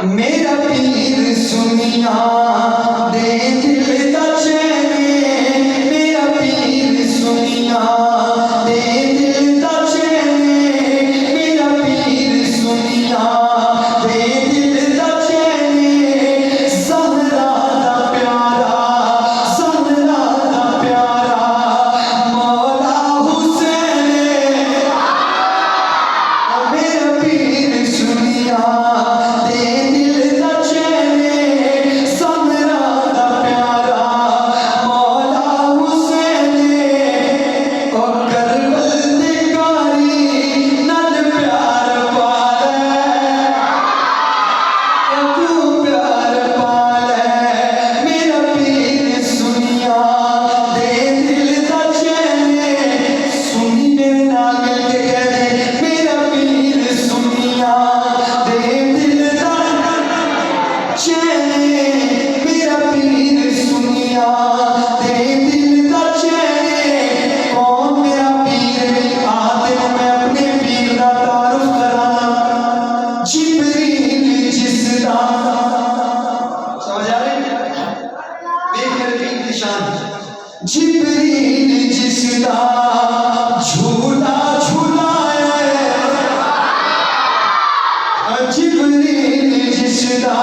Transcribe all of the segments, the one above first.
मेरा पीर सुनिया दे दिल दा चैन, मेरा पीर सुनिया दे दिल दा चैन, मेरा पीर सुनिया दे दिल दा चैन। ज़हरा दा प्यारा, ज़हरा दा प्यारा मौला हुसैन, मेरा पीर सुनिया दे दिल दा चैन। ज़हरा दा प्यारा मौला हुसैन, ओ करबल दे कारी नाल प्यार पालै, तू प्यार पालै। मेरा पीर सुनिया दे दिल दा चैन। सुनी मेरे नाल मिल के कह दे, मेरा पीर सुनिया दे दिल दा चैन, मेरा पीर सुनिया दे दिल दा चैन। कौन मेरा पीर? आते मैं अपने पीर दा तारुफ कराना। जिब्रील जिसदा, समझ आ रही है? देख मेरे पीर की शान। जिब्रील जिसदा झूला झूलाए, जिब्रील जिसदा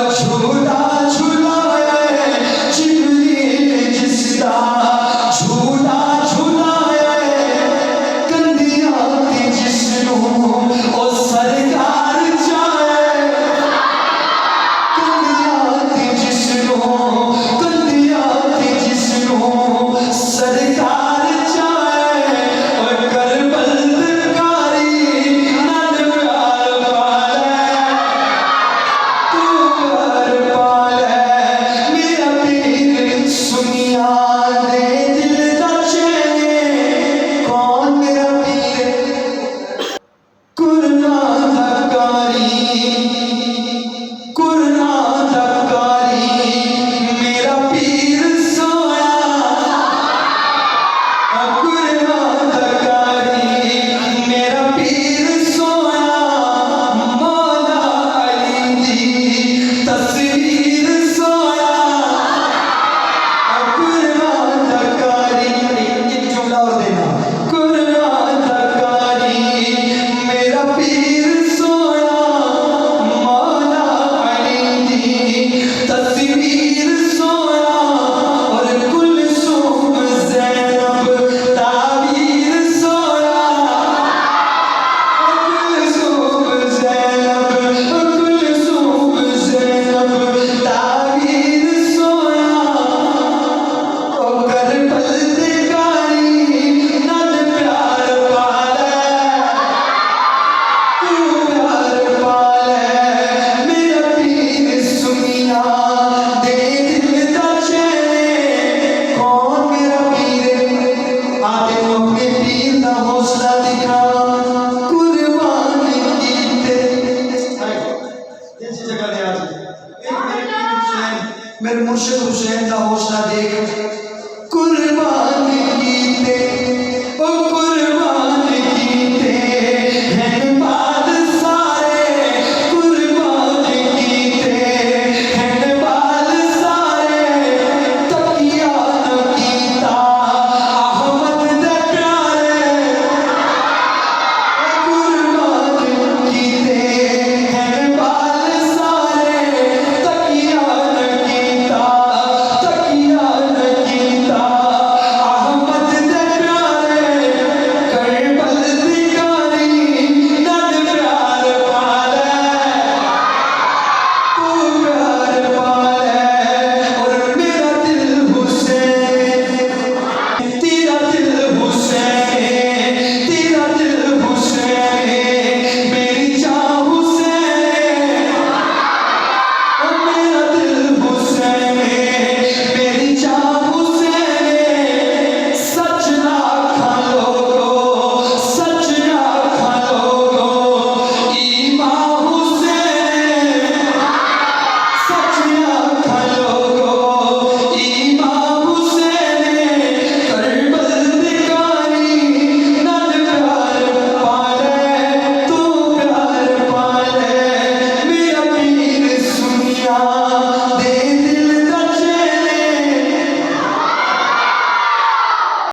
झूला झूलाए, जिब्रील जिसदा झूला झूलाए। कंदियां दी जिसनूं ओ सरकार चाहे, कंदियां दी जिसनूं, कंदियां दी जिसनूं सरकार चाहे। और करबल दे कारी नाल प्यार पालै, तू प्यार पालै। मेरा पीर सुनिया दे दिल दा चैन। कौन मेरा पीर? कुरान दा कारी, कुरान दा कारी मेरा पीर सोया, कुरान दा कारी मेरा पीर सोया। मौला अली दी तस्वीर सोया, कुरान दा कारी। एक जुमला और देना, कुरान दा कारी मेरा पीर सोया। मौला अली दी तस्वीर सोया। और कुलसूम ज़ैनब ताबीर सोया, कुलसूम ज़ैनब, कुलसूम ज़ैनब ताबीर सोया। ओ करबल दे कारी नाल प्यार पालै, तू प्यार पालै। मेरा पीर सुनिया दे दिल दा चैन। कौन मेरा पीर? आते तू अपने पीर दा हौसला दिखा। कुर्बान कीते इस जगह दे आज एक मेरे पीर हुसैन, मेरे मुर्शिद हुसैन दा हौसला देख।